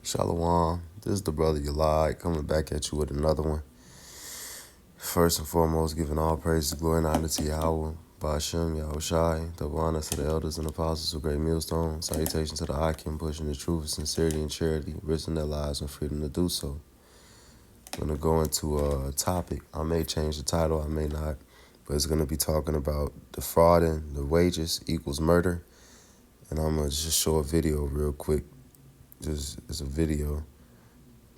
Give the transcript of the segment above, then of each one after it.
Shalom. This is the brother you lied, coming back at you with another one. First and foremost, giving all praise, glory, and honor to Yahweh, Ba'ashem, Yahushai, double honor to the elders and apostles of Great Millstone. Salutation to the Akim, pushing the truth, sincerity, and charity, risking their lives and freedom to do so. I'm going to go into a topic. I may change the title, I may not, but it's going to be talking about defrauding the wages equals murder. And I'm going to just show a video real quick. It's a video.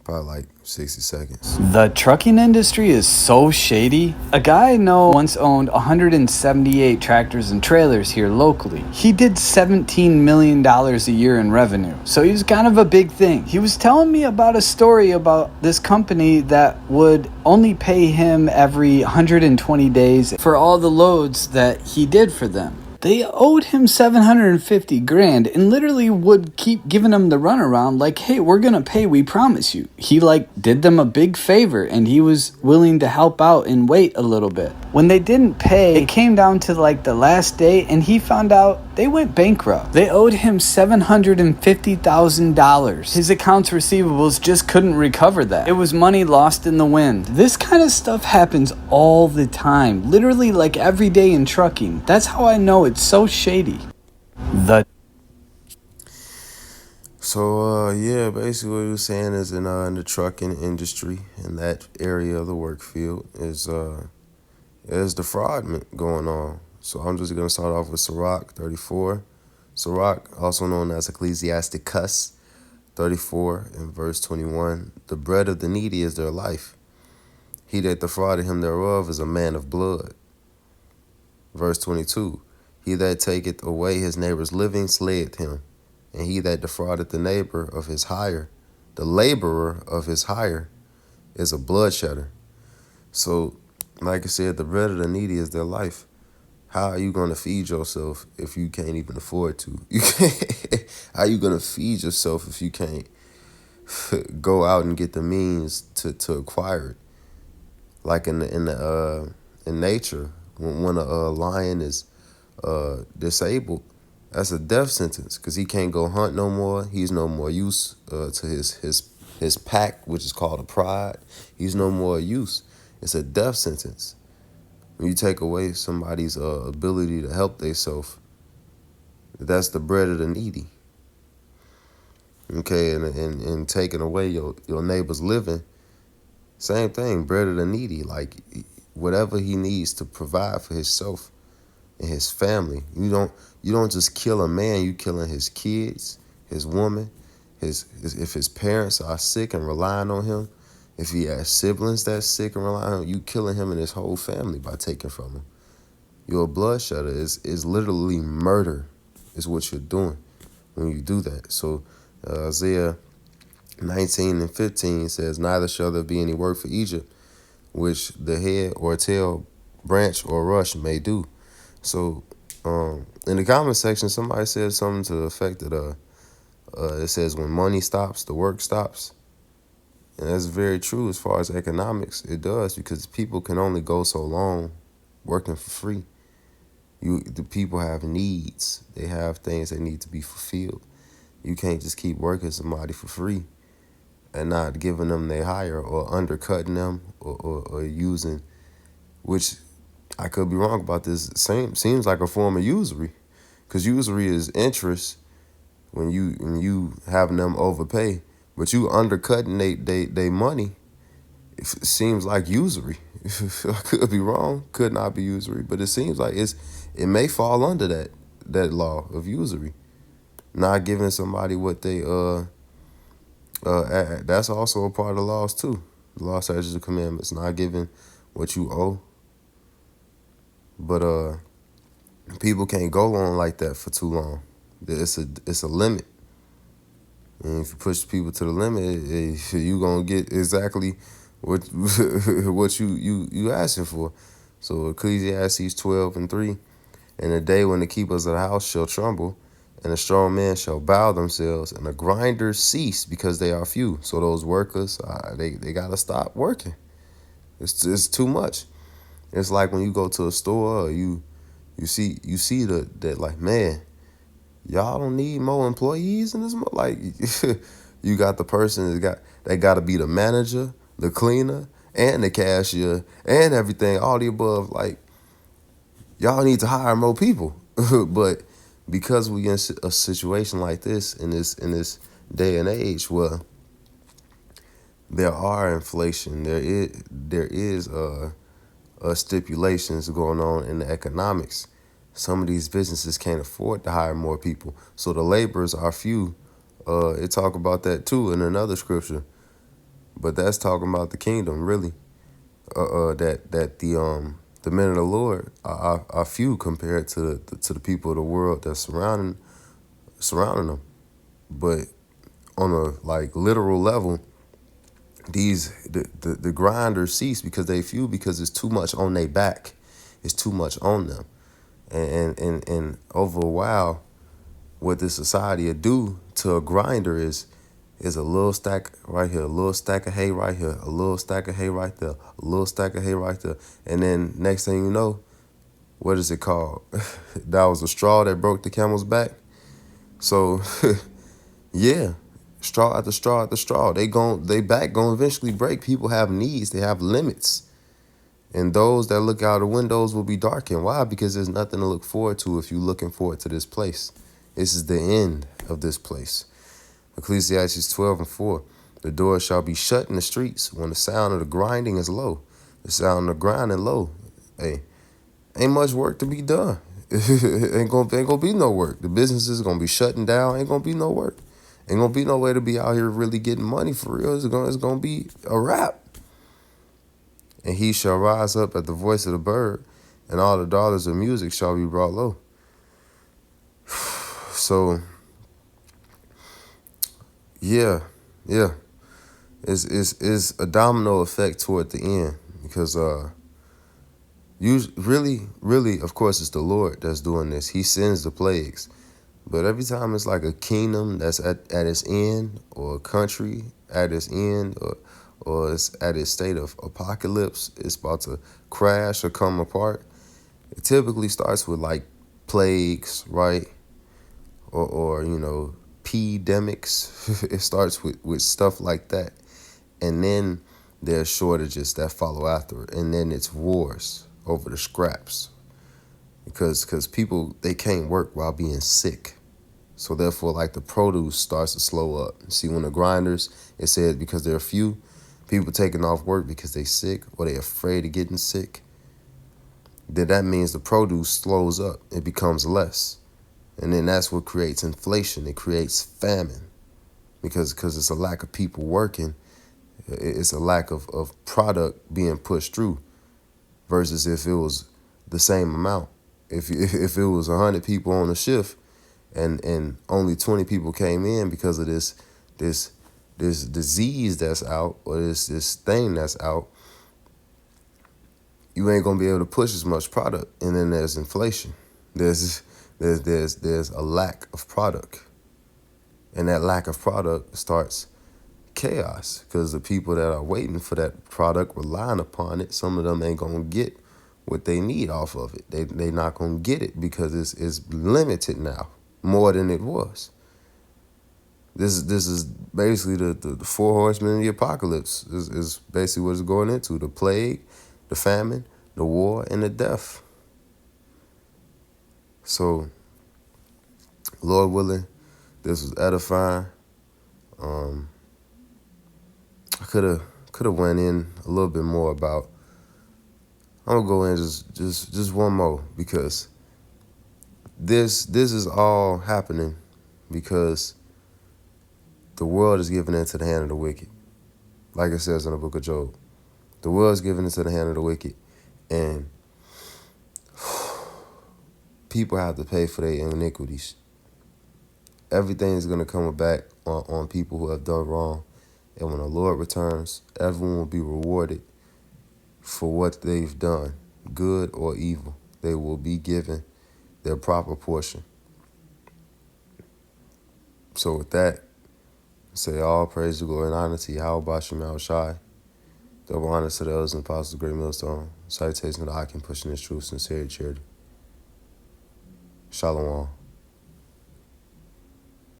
Probably like 60 seconds. The trucking industry is so shady. A guy I know once owned 178 tractors and trailers here locally. He did $17 million a year in revenue, so he was kind of a big thing. He was telling me about a story about this company that would only pay him every 120 days for all the loads that he did for them. They owed him $750,000 and literally would keep giving him the runaround like, hey, we're going to pay, we promise you. He did them a big favor and he was willing to help out and wait a little bit. When they didn't pay, it came down to the last day and he found out they went bankrupt. They owed him $750,000. His accounts receivables just couldn't recover that. It was money lost in the wind. This kind of stuff happens all the time, literally every day in trucking. That's how I know it's so shady. Yeah, basically what he was saying is in the trucking industry, in that area of the work field, is defraudment going on. So I'm just going to start off with Sirach 34. Sirach, also known as Ecclesiasticus 34 and verse 21. The bread of the needy is their life. He that defrauded him thereof is a man of blood. Verse 22. He that taketh away his neighbor's living slayeth him. And he that defrauded the neighbor of his hire, the laborer of his hire, is a bloodshedder. So, like I said, the bread of the needy is their life. How are you going to feed yourself if you can't even afford to? How are you going to feed yourself if you can't go out and get the means to acquire it? Like in nature, when a lion is disabled, that's a death sentence because he can't go hunt no more. He's no more use to his pack, which is called a pride. He's no more use. It's a death sentence. When you take away somebody's ability to help themselves, that's the bread of the needy. Okay, and taking away your neighbor's living, same thing, bread of the needy. Like whatever he needs to provide for himself and his family. You don't just kill a man, you killing his kids, his woman, if his parents are sick and relying on him, if he has siblings that's sick and relying on him, you killing him and his whole family by taking from him. You're a bloodshedder. Is literally murder is what you're doing when you do that. So Isaiah 19 and 15 says, neither shall there be any work for Egypt, which the head or tail, branch or rush may do. So in the comment section, somebody said something to the effect that it says when money stops, the work stops. And that's very true as far as economics. It does, because people can only go so long working for free. The people have needs. They have things that need to be fulfilled. You can't just keep working somebody for free and not giving them their hire or undercutting them or using, which I could be wrong about this. Seems like a form of usury, because usury is interest when you having them overpay, but you undercutting they money. It seems like usury. I could be wrong, could not be usury, but it seems like it may fall under that law of usury, not giving somebody what they that's also a part of the laws too. The law, statutes, and commandments, not giving what you owe. But people can't go on like that for too long. It's a limit. And if you push people to the limit, you gonna get exactly what you asking for. So Ecclesiastes 12 and 3, and the day when the keepers of the house shall tremble, and the strong men shall bow themselves, and the grinders cease because they are few. So those workers, they gotta stop working. It's too much. It's like when you go to a store, or you see that like, man, y'all don't need more employees in this. Like You got the person that got to be the manager, the cleaner, and the cashier, and everything, all the above. Like, y'all need to hire more people. But because we in a situation like this in this day and age where there are inflation, there is stipulations going on in the economics. Some of these businesses can't afford to hire more people, so the laborers are few. It talk about that too in another scripture, but that's talking about the kingdom, really. That the men of the Lord are few compared to the people of the world that's surrounding them. But on a like literal level, the grinders cease because they few, because it's too much on their back, it's too much on them, and over a while, what this society will do to a grinder is a little stack right here, a little stack of hay right here, a little stack of hay right there, a little stack of hay right there. And then next thing you know, what is it called? That was the straw that broke the camel's back. So yeah, straw after straw after straw. They back gonna eventually break. People have needs, they have limits. And those that look out the windows will be darkened. Why? Because there's nothing to look forward to if you're looking forward to this place. This is the end of this place. Ecclesiastes 12:4. The door shall be shut in the streets when the sound of the grinding is low. The sound of the grinding low. Hey, ain't much work to be done. ain't gonna be no work. The business is gonna be shutting down. Ain't gonna be no work. Ain't gonna be no way to be out here really getting money for real. It's gonna be a wrap. And he shall rise up at the voice of the bird, and all the daughters of music shall be brought low. So yeah, yeah. It's a domino effect toward the end, because really, of course, it's the Lord that's doing this. He sends the plagues. But every time it's like a kingdom that's at its end, or a country at its end, or it's at its state of apocalypse, it's about to crash or come apart, it typically starts with like plagues, right? Or pandemics. It starts with stuff like that. And then there's shortages that follow after it. And then it's wars over the scraps. Because people, they can't work while being sick. So therefore, like, the produce starts to slow up. See, when the grinders, it said because there are few people taking off work because they sick or they afraid of getting sick, then that means the produce slows up. It becomes less. And then that's what creates inflation. It creates famine because it's a lack of people working. It's a lack of product being pushed through, versus if it was the same amount. If it was 100 people on a shift and only 20 people came in because of this disease that's out, or this thing that's out, you ain't gonna be able to push as much product. And then there's inflation. There's a lack of product, and that lack of product starts chaos, because the people that are waiting for that product, relying upon it, some of them ain't gonna get what they need off of it. They not gonna get it because it's limited now more than it was. This is basically the four horsemen of the apocalypse. Is basically what it's going into: the plague, the famine, the war, and the death. So, Lord willing, this was edifying. I could have went in a little bit more about. I'm gonna go in just one more, because this is all happening because the world is given into the hand of the wicked. Like it says in the book of Job, the world is given into the hand of the wicked, and people have to pay for their iniquities. Everything is gonna come back on people who have done wrong. And when the Lord returns, everyone will be rewarded for what they've done, good or evil. They will be given their proper portion. So with that, say all praise, glory, and honor to Yahweh Bashim Al Shai. Double honor to the elders and apostles of the Great Millstone. Citation to the I can pushing this truth, sincerity, charity. Shalom.